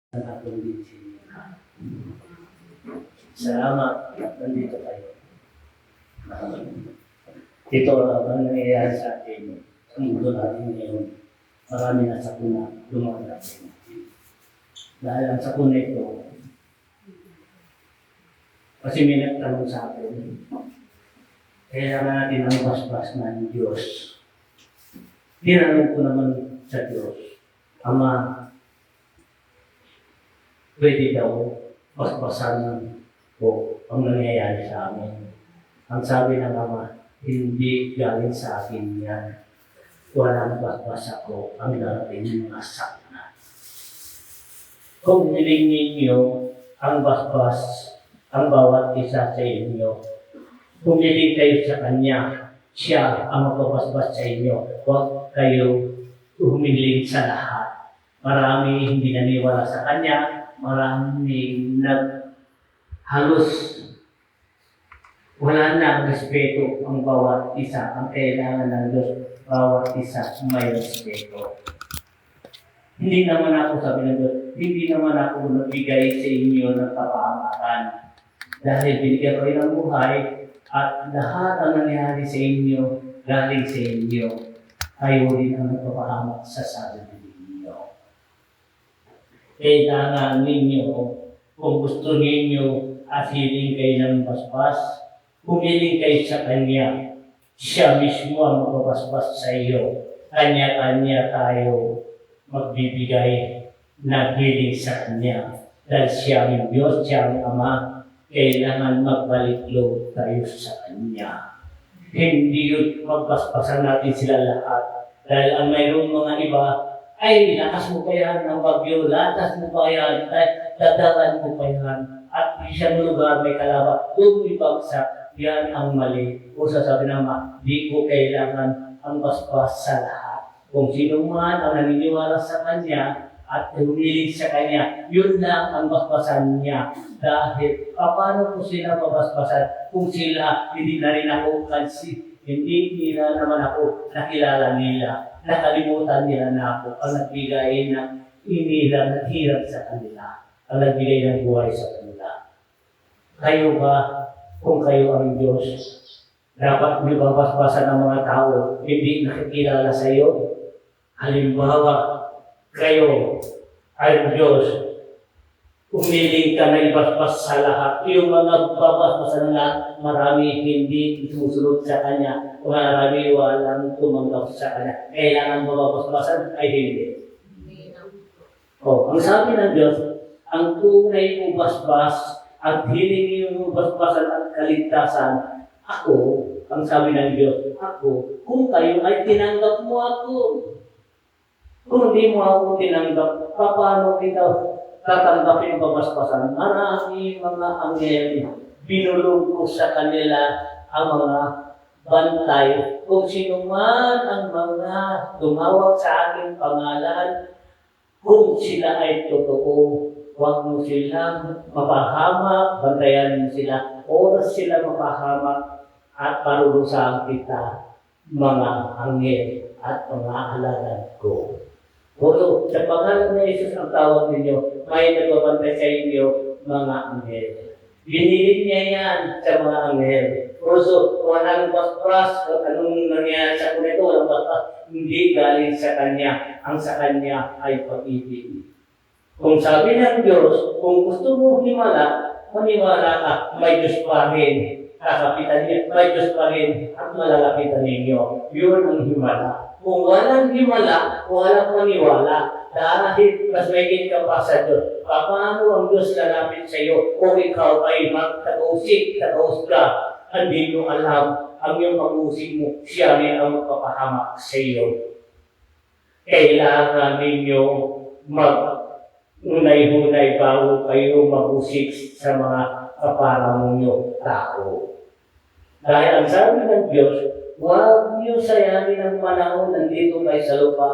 ang atong dinsin. Salamat, nandito kayo. Ito ang nangyayari sa atin. Sa mundo natin ngayon, marami na sakuna dumarating. Dahil ang sakuna ito, kasi may nagtanong sa atin, kailangan natin ang basbas ng Diyos. Tinanong ko naman sa Diyos, Ama, pwede daw basbasan ko ang nangyayari sa amin. Ang sabi ng Ama, hindi galing sa akin yan. Walang basbas ako ang darating mga sakna. Kung hiling ninyo ang basbas, ang bawat isa sa inyo, pumili kayo sa Kanya, siya ang magpapasbas sa inyo. Huwag kayo humiling sa lahat. Marami hindi naniwala sa Kanya, marami halos wala na respeto ang bawat isa. Ang kailangan ng Diyos, bawat isa may respeto. Hindi naman ako, sabi ng Diyos, hindi naman ako nagbigay sa inyo ng kapahamakan. Dahil binigyan ko rin ng buhay at lahat ang nangyari sa inyo, galing sa inyo, kayo rin ang nagpapahamak sa sarili ninyo. Kailangan ninyo, kung gusto ninyo at hiling kayo ng basbas, humiling kayo sa Kanya. Siya mismo ang magpapasbas sa iyo. Kanya-kanya tayo magbibigay ng hiling sa Kanya. Dahil siya ang Diyos, siya ang Ama, kailangan magbalik loob tayo sa Kanya. Hindi yun magbasbasan natin sila lahat. Dahil ang mayroong mga iba, ay lakas mo pa yan ng bagyo, lakas mo pa yan, dadalan mo pa yan. At isang lugar may kalaban, doon mo ibagsak. Yan ang mali. O sasabi naman, di ko kailangan ang basbas sa lahat. Kung sino man ang naniniwala sa Kanya at humiling sa Kanya, yun lang ang basbasan niya. Dahil, paano ko sila mabasbasan kung sila hindi na rin ako hindi nila naman ako nakilala nila. Nakalimutan nila na ako ang nagbigay ng inilang hirap sa kanila. Ang nagbigay ng buhay sa kanila. Kayo ba, kung kayo ang Diyos, dapat niyo bang basbasan ng mga tao hindi nakikilala sa iyo? Halimbawa, kayo ay Diyos, umiling ka na ibasbas sa lahat. Yung mga babasbasan na marami hindi susunod sa Kanya, marami walang tumanggap sa Kanya. Kailangan babasbasan ay hindi. Ang sabi ng Diyos, ang tunay mong basbas at hiling yung basbasan at kaligtasan, ako, ang sabi ng Diyos, ako, kung kayo ay tinanggap mo ako. Kung hindi mo ako tinanggap, paano kita tatanggapin ang babasbasan? Marami mga anghel, binulog ko sa kanila ang mga bantay. Kung sino man ang mga tumawag sa aking pangalan, kung sila ay totoo, huwag mo silang mapahamak, bantayan mo sila, oras sila mapahamak, at parurusahan kita, mga anghel at mga alagad ko. Kung sa pangalan ni Jesus ang tawag ninyo, may nagbabantay sa inyo, mga anghel. Binilin niya yan sa mga anghel. So, walang basbas, anong nangyayari sa kunito, walang basbas, hindi galing sa Kanya. Ang sa Kanya ay pag-ibig. Kung sabi ng Diyos, kung gusto mo maniwala ka, may Diyos pa rin. Kakapitan niya, may Diyos pa rin at malalapitan ninyo. Yun ang himala. Kung walang himala, walang maniwala. Dahil mas may ka pa sa Diyos. Paano ang Diyos lalapit sa iyo kung ikaw ay magtag-usik, tag-usga? Hindi mo alam ang iyong pag-usik mo, siya rin ang magpapahamak sa iyo. Kailangan ninyo unay-hunay bago kayo mag-usik sa mga kaparang nyo tao. Dahil ang sabi ng Diyos, huwag niyo sayangin ang panahon nandito kayo sa lupa.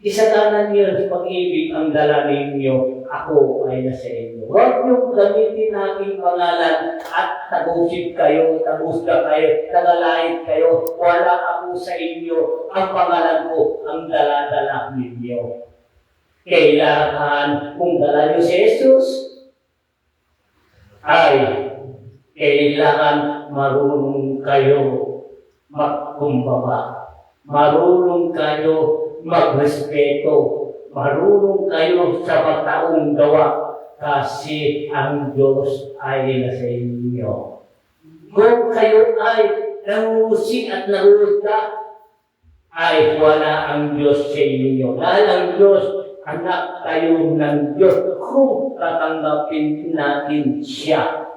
Isaganan niyo sa pag-ibig ang dala ninyo. Ako ay nasa inyo. Huwag niyo gamitin aking pangalan at tagusip kayo, tagusga kayo, tagalait kayo. Wala ako sa inyo. Ang pangalan ko ang dala-dala ninyo. kailangan kung dala niyo si Jesus, ay kailangan marunong kayo magkumbaba. Marunong kayo magrespeto. Marunong kayo sa mataong gawa kasi ang Diyos ay nasa inyo. Kung kayo ay nangusig at naruda, ay wala ang Diyos sa inyo. Dahil ang Diyos, anak kayo ng Diyos kung tatanggapin natin siya.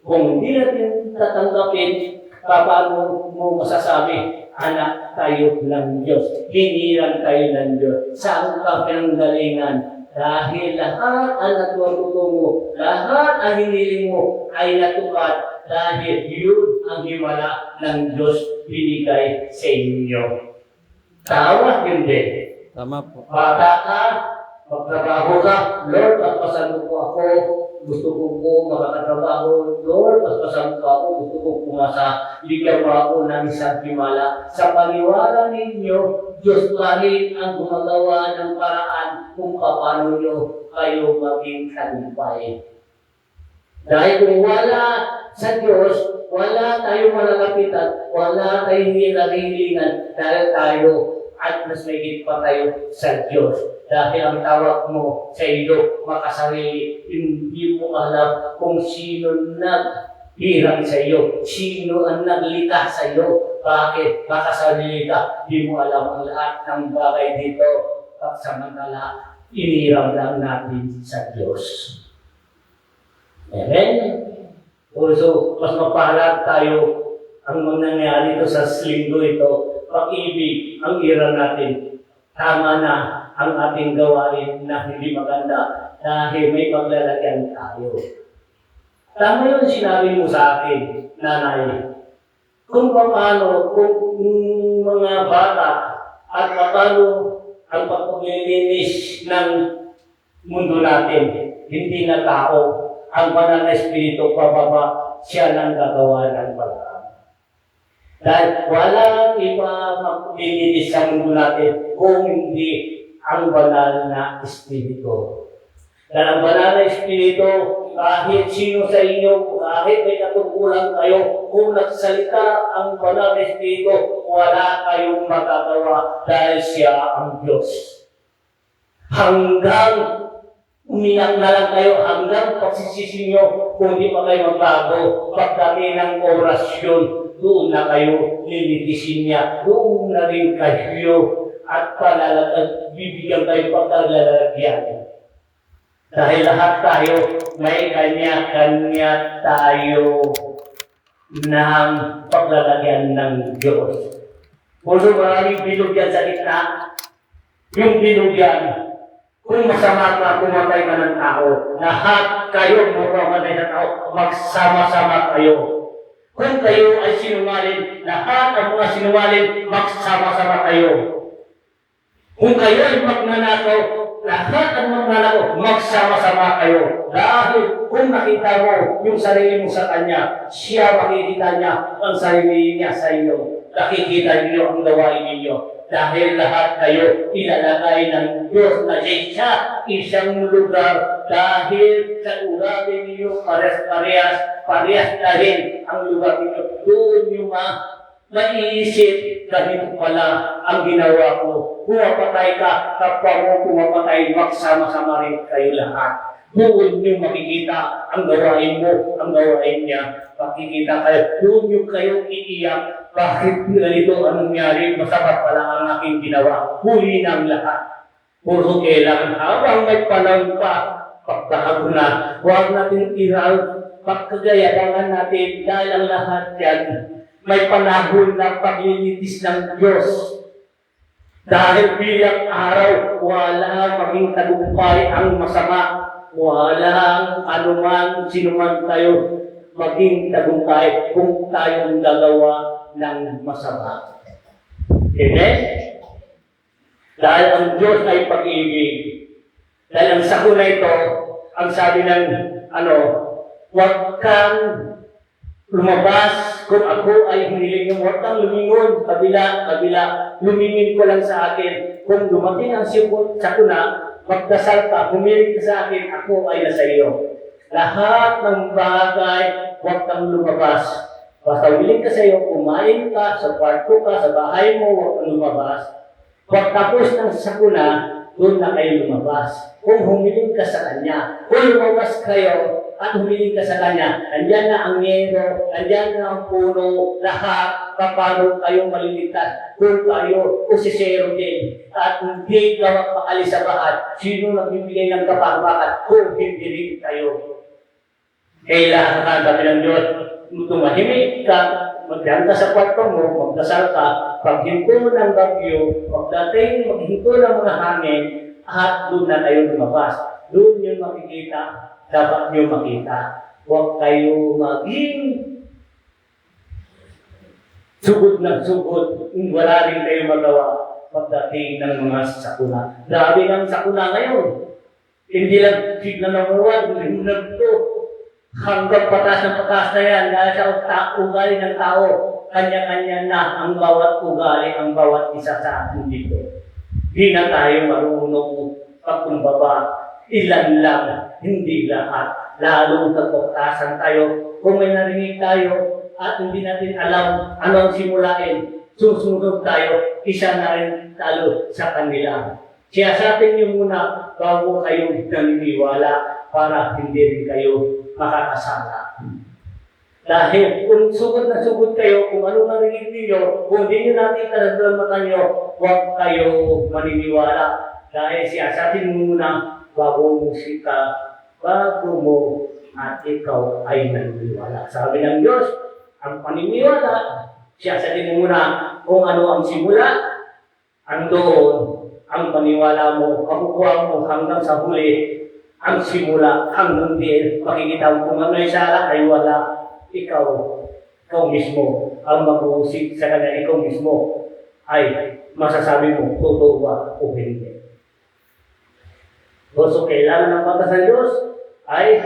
Kung hindi natin tatanggapin, paano mo masasabi, anak tayo ng Diyos, hiniran tayo ng Diyos. Saan ka pinanggalingan? Dahil lahat ang natututo mo, lahat ang hiniling mo ay natupad dahil yun ang himala ng Diyos binigay sa inyo. Tama, hindi. Tama po. Bata ka, magtrabaho ka, Lord, pagpasan mo ako, gusto ko makakatrabaho, Lord, pagpasan mo ako, gusto ko pumasa, bigyan mo ako ng isang himala. Sa paniwala ninyo, Diyos pa rin ang gumagawa ng paraan kung paano nyo kayo maging tagumpay. Dahil kung wala sa Diyos, wala tayong malalapitan, wala tayong hinihilingan dahil tayo at mas may pa tayo sa Diyos. Dahil ang tawag mo sa iyo, makasarili, hindi mo alam kung sino naghirang sa iyo, sino ang naglita sa iyo. Bakit? Makasarili ka, hindi mo alam ang lahat ng bagay dito. Pagsamantala, iniram lang natin sa Diyos. Amen? Also, mas mapahalag tayo ang mangyayari ito sa linggo ito. Pag-ibig ang ira natin. Tama na ang ating gawain na hindi maganda dahil may paglalagyan tayo. Tama yun sinabi mo sa akin, nanay. Kung paano, kung mga bata at paano ang pagpaglilinis ng mundo natin, hindi na tao, ang banal na espiritu pababa, siya nang gagawa ng paraan. Dahil walang iba maglilinis sa mundo natin kung hindi ang banal na espiritu. Dahil ang banal na espiritu, kahit sino sa inyo, kahit may katungkulan kayo, kung nagsalita ang banal na espiritu, wala kayong magagawa dahil siya ang Diyos. Hanggang umiyak na lang kayo, hanggang pagsisisi nyo, kung di pa kayo magbago, pagdating ng orasyon, doon na kayo lilitisin niya, doon na rin kayo at bibigyan kayo pagkalalagyan. Dahil lahat tayo, may kanya-kanya tayo ng paglalagyan ng Diyos. Puso maraming bilog yan sa gitna. Yung bilog yan, kung masama ka, pumatay ka ng tao, lahat kayo mapamatay ng tao, magsama-sama kayo. Kung kayo ay sinungaling, lahat ang mga sinungaling, magsama-sama kayo. Kung kayo ay magnanakaw, lahat ang magnanakaw, magsama-sama kayo. Dahil kung nakita mo yung sarili mo sa Kanya, siya makikita niya ang sarili niya sa iyo. Nakikita niyo ang gawain ninyo. Dahil lahat kayo ilalagay ng Diyos na siya isang lugar. Dahil sa ugali ninyo, parehas na rin ang lugar ninyo. Doon yung maiisip, ganito pala ang ginawa ko. Pumapatay ka, kapwa mo pumapatay, magsama-sama rin kayo lahat. Doon yung makikita ang gawain mo, ang gawain niya. Makikita kayo, doon yung kayo iiyak. Bakit ganito ang nangyari? Masama pala ang aking ginawa. Huli ng lahat. Puro kailangan habang may panahon pa, pagkakago na, huwag natin iral, pagkagayadangan natin dahil ang lahat yan may panahon ng paglilitis ng Diyos. Dahil bilang araw, wala maging tagumpay ang masama. Walang anuman, sinuman tayo maging tagumpay kung tayong gagawa ng masama. Amen? Dahil ang Diyos ay pag-ibig. Dahil ang sakuna ito, ang sabi ng huwag kang lumabas kung ako ay humiling ng huwag kang lumingon, kabila, lumingin ko lang sa akin. Kung dumating ang sakuna, magdasal ka, humiling ka sa akin, ako ay nasa iyo. Lahat ng bagay, huwag kang lumabas. Basta humiling ka sa iyo, kumain ka, sa kwarto ka, sa bahay mo, huwag kang lumabas. Pag tapos ng sakuna, doon na kayo lumabas. Kung humiling ka sa Kanya, kung lumabas kayo, at humiling ka sa Kanya, andyan na ang yero, andyan na ang puno, lahat, paano kayo maliligtas, kung kayo usisero din, at hindi ka magpakalis sa bahat, sino nagbibigay ng kapahamakan, kung hindi rin kayo. Kailangan sabi ng Diyos, tumahimik ka, magdaan ka sa kwarto mo, magdasal ka, paghinto ng bagyo, maghinto ng mga hangin, at doon na kayo lumabas. Doon yung makikita, dapat nyo makita. Huwag kayo maging sugod ng sugod. Wala rin kayo magawa pagdating ng mga sakuna. Grabe ng sakuna ngayon. Hindi lang bigla ng uwan, hindi to. Hanggang patas ng patas na yan, dahil sa ugali ng tao, kanya-kanya na ang bawat ugali, ang bawat isa sa atin dito. Di na tayo marunong pagkumbaba. Ilan lang, hindi lahat. Lalong nagpagtasan tayo. Kung may narinig tayo at hindi natin alam ano ang simulain, susunod tayo, isa na rin talo sa kanila. Siya sa atin yung muna bago kayo naniniwala para hindi rin kayo makakasala. Dahil kung sugod na sugod kayo, kung ano narinig ninyo, kung hindi nyo natin karamdaman nyo, huwag kayo maniniwala. Dahil siya sa atin muna bago mo bago mo at ikaw ay naniniwala. Sabi ng Diyos, ang paniniwala, siya sa atin muna kung ano ang simula, andoon ang paniwala mo, kakukuha mo hanggang sa huli, ang simula, hanggang din, makikita mo kung ano ay sala ay wala, ikaw mismo, ang mag-uusig sa kanya, ikaw mismo, ay masasabi mo, totoo ba o hindi. So, kailangan ng bata sa Diyos ay,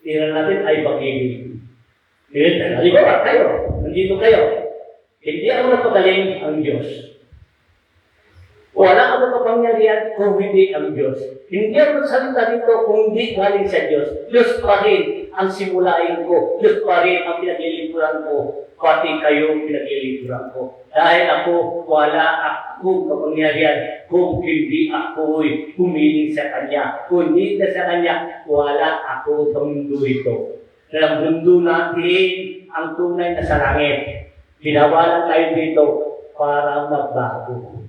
tira natin ay pag-ibig. Halimbawa, kayo, nandito kayo, hindi ako napagaling ang Diyos. Wala ako kapangyarihan kung hindi ang Diyos. Hindi ako nagsalita dito kung hindi galing sa Diyos. Diyos pa rin ang simulain ko. Diyos pa rin ang pinaglilingkuran ko. Pati kayo pinaglilingkuran ko. Dahil ako, wala akong kapangyarihan kung hindi ako'y humiling sa Kanya. Kung hindi na sa Kanya, wala ako sa mundo ito. Sa mundo natin ang tunay na sa langit. Binawalan tayo dito para magbago.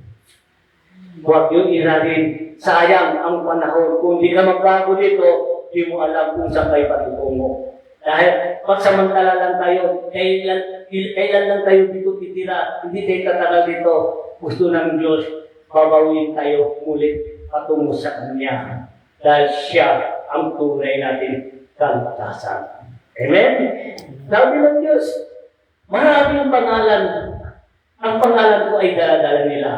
Huwag yung irarin. Sayang ang panahon. Kung di ka magbago dito, di mo alam kung saan kayo patutungo. Dahil pagsamantala lang tayo, kailan lang tayo dito titira, hindi tayo tatagal dito. Gusto ng Diyos, babawin tayo ulit patungo sa Kanya. Dahil Siya ang tunay natin kaligtasan. Amen? Sabi ng Diyos, maraming pangalan. Ang pangalan ko ay dala-dala nila.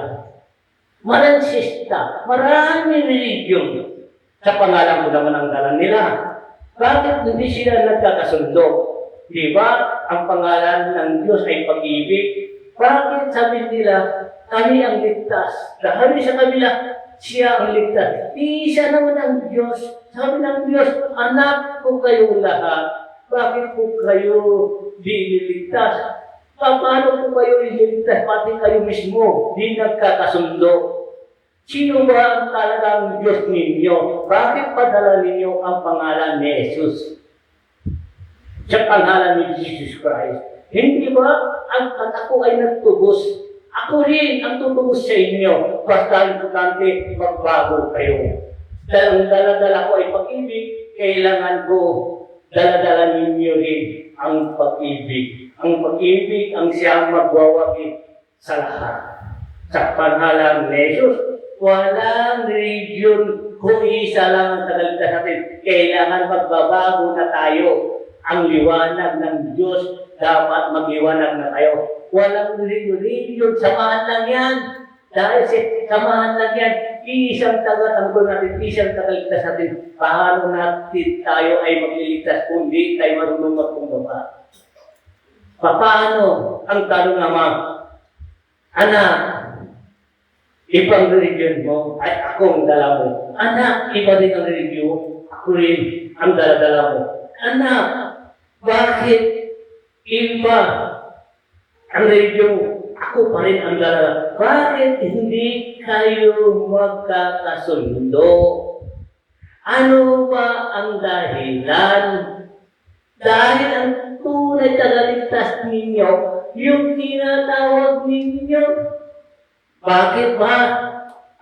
Maransista, maraming religion. Sa pangalan ko naman ang dala nila. Bakit hindi sila nagkakasundo? Di ba? Ang pangalan ng Diyos ay pag-ibig. Bakit sabi nila, kami ang ligtas? Dahil sa kanila, siya ang ligtas. Isa naman ang Diyos. Sabi ng Diyos, anak ko kayo lahat. Bakit po kayo dililigtas? Paano po kayo dililigtas? Pati kayo mismo, di nagkakasundo. Sino ba ang talagang Diyos ninyo? Bakit padala ninyo ang pangalan ni Jesus? Sa pangalan ni Jesus Christ. Hindi ba ang ako ay nagtubos? Ako rin ang tutubos sa inyo. Basta importante magbago kayo. Dahil ang dala-dala ko ay pag-ibig, kailangan ko dala-dala ninyo rin ang pag-ibig. Ang pag-ibig ang siyang magwawagi sa lahat. Sa pangalan ni Jesus, walang religion kung isa lang ang tagaligtas natin. Kailangan magbabago na tayo. Ang liwanag ng Diyos, dapat magliwanag na tayo. Walang religion, samahan lang yan. Dahil samahan lang yan, isang tagatanggol natin, isang tagaligtas natin. Paano natin tayo ay magliligtas kung di tayo marunong magkumbaba? Paano ang tanong naman, anak, ibang religion mo, ay ako ang dala mo. Anak, iba din ang religion, ako rin ang dala mo. Anak, bakit iba ang religion mo? Ako pa rin ang dala. Bakit hindi kayo magkakasundo? Ano ba ang dahilan? Dahil ang tunay tagaligtas ninyo, yung tinatawag ninyo. Bakit ba?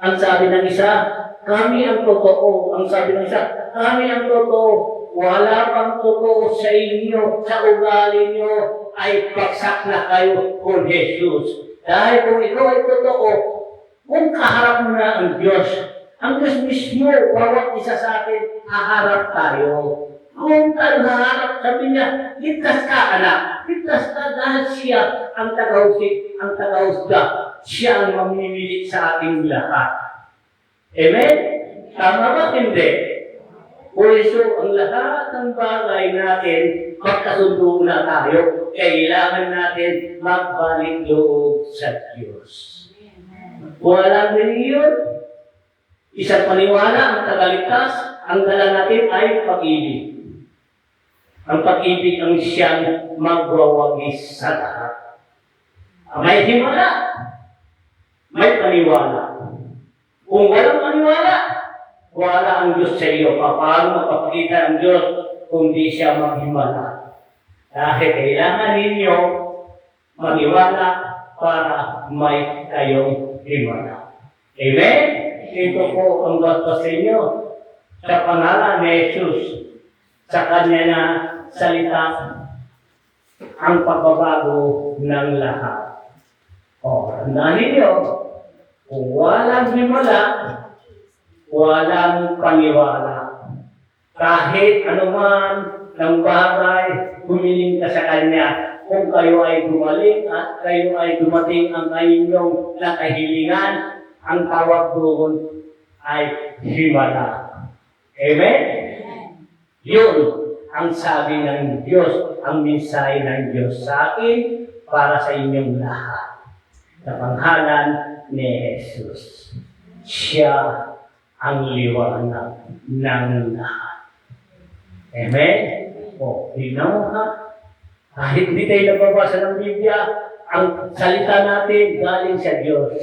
Ang sabi ng isa, kami ang totoo. Ang sabi ng isa, kami ang totoo. Wala pang totoo sa inyo, sa ugali nyo, ay paksak na kayo kung Jesus. Dahil kung ikaw ay totoo, kung kaharap mo na ang Diyos mismo, bawat isa sa atin, haharap tayo. Kung tayo haharap, sabi niya, ligtas ka anak, ligtas ka dahil siya ang tagausig, ang tagausga, siya ang mamimili sa ating lahat. Amen? Tama ba? Hindi. Por eso, ang lahat ng bagay natin, magkasundo na tayo, kailangan natin magbalik loob sa Diyos. Walang reliyon, isang paniwala ang tagaligtas, ang dala natin ay pag-ibig. Ang pag-ibig ang siyang magwawagis sa lahat. May himala, may paniwala. Kung walang paniwala, wala ang Diyos sa iyo. Paano mapapakita ang Diyos kung di siya maghimala? Dahil kailangan ninyo maniwala para may kayong himala. Amen? Ito po ang basbas sa inyo. Sa pangalan ni Jesus, sa kanya na salita, ang pagbabago ng lahat. Tandaan ninyo, kung walang himala, walang paniwala. Kahit anuman ng bagay, humiling ka sa Kanya. Kung kayo ay gumaling at kayo ay dumating ang inyong nakahilingan, ang tawag doon ay himala. Amen? Yun ang sabi ng Diyos, ang mensahe ng Diyos sa akin para sa inyong lahat. Sa pangalan ni Jesus. Siya ang liwanag ng lahat. Amen? Tignan mo ha. Kahit hindi tayo nababasa ng Biblia, ang salita natin galing sa Diyos.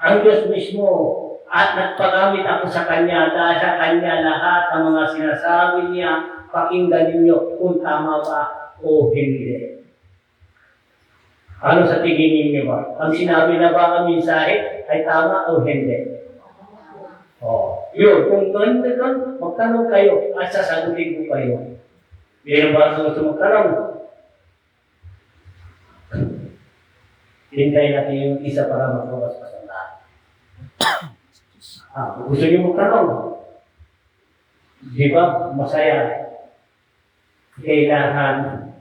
Ang Diyos mismo, at nagpagamit ako sa Kanya, dahil sa Kanya lahat ang mga sinasabi niya, pakinggan ninyo kung tama ba o hindi. Ano sa tingin ninyo ba? Ang sinabi na ba ang mensahe ay tama o hindi? Yun, kung ganun, magtanong kayo at sasagutin ko kayo. Meron ba ang gusto magtanong? Hintayin natin yung isa para magpapaspas ang lahat. Gusto niyo magtanong? Di ba? Masaya. Kailangan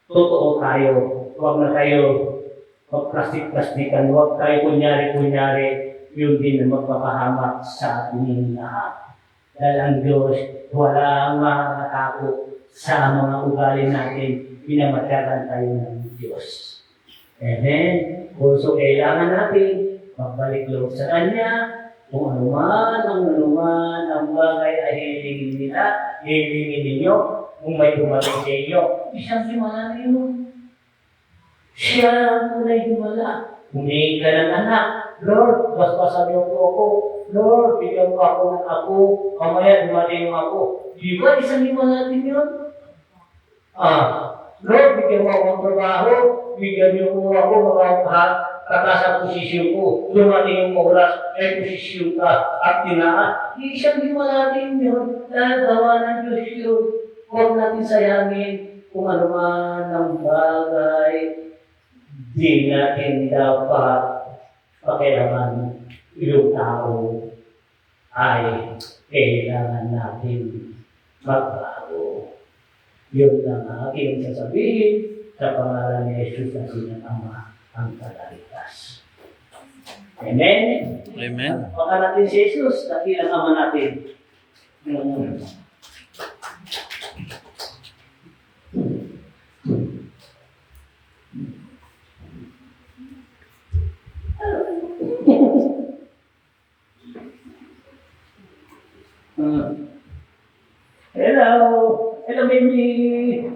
totoo tayo. Huwag na tayo magplastik-plastikan. Huwag tayo kunyari-kunyari yung din na magpapahamak sa ating lahat. Dahil ang Diyos, wala makakatakot sa mga ugali natin. Pinamatakan tayo ng Diyos. Amen? So, kailangan natin magbalik loob sa Kanya. Kung anuman ang bagay ay hilingin nila, hilingin ninyo. Kung may dumating sa inyo, isang himala ninyo. Siya ang tunay himala. Humingi ka ng anak. Lord, basbasan niyo po ako. Lord, bigyan mo ako ng ako. Mamaya dumating yung ako. Di ba isang himala din yun? Lord, bigyan mo ako ng trabaho. Bigyan niyo po ako mga kata sa posisyon ko. Dumating yung oras, may posisyon ka at tinaan. Isang himala din yun. Dahil gawa ng Diyos yun. Huwag natin sayangin kung ano man ang bagay. Di natin dapat pakialaman yung tao ay kailangan natin magbago. Yun lang aking sasabihin sa pangalan ni Jesus na sinang ang tagaligtas. Amen? Amen. Baka natin si Jesus, dakilang Ama natin. Hello, baby.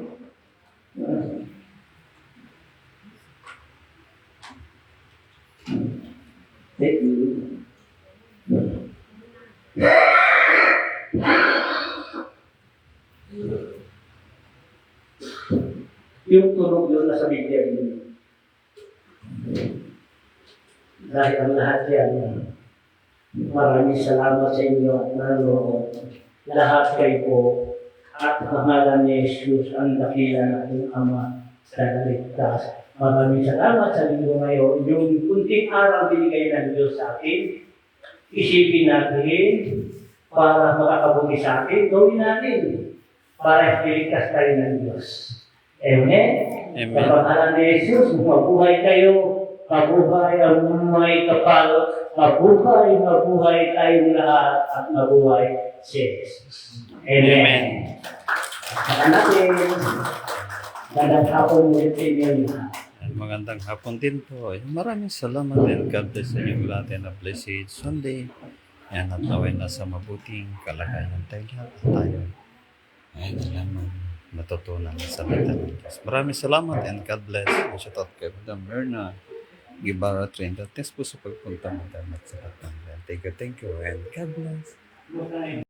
Thank you. Yung tunog yun nasa Biblia yun. Dahil ang lahat yan, maraming salamat sa inyo at nanonood. Lahat kayo po at pangalan ni Jesus ang dakila nating Ama sa naligtas. Maraming salamat sa linggo ngayon. Yung kunting araw binigay ng Diyos sa akin, isipin natin para makakabuti sa atin, gawin natin para iligtas tayo ng Diyos. Amen? Amen. Sa pangalan ni Jesus, mabuhay kayo, mabuhay ang may kapal, mabuhay tayong lahat at mabuhay si Jesus. Amen. Saka natin, magandang hapon ulit sa inyo lahat. Magandang hapon din po. Maraming salamat and God bless sa inyong lahat and a blessed Sunday. Yan at naway nasa mabuting kalagayan tayo lahat at tayo ay naman natutunan sa salita ng Diyos. Maraming salamat and God bless. Shout out kay Madam Myrna Guevara Train. Thanks po sa pagpunta mo sa lahat ng thank you and God bless.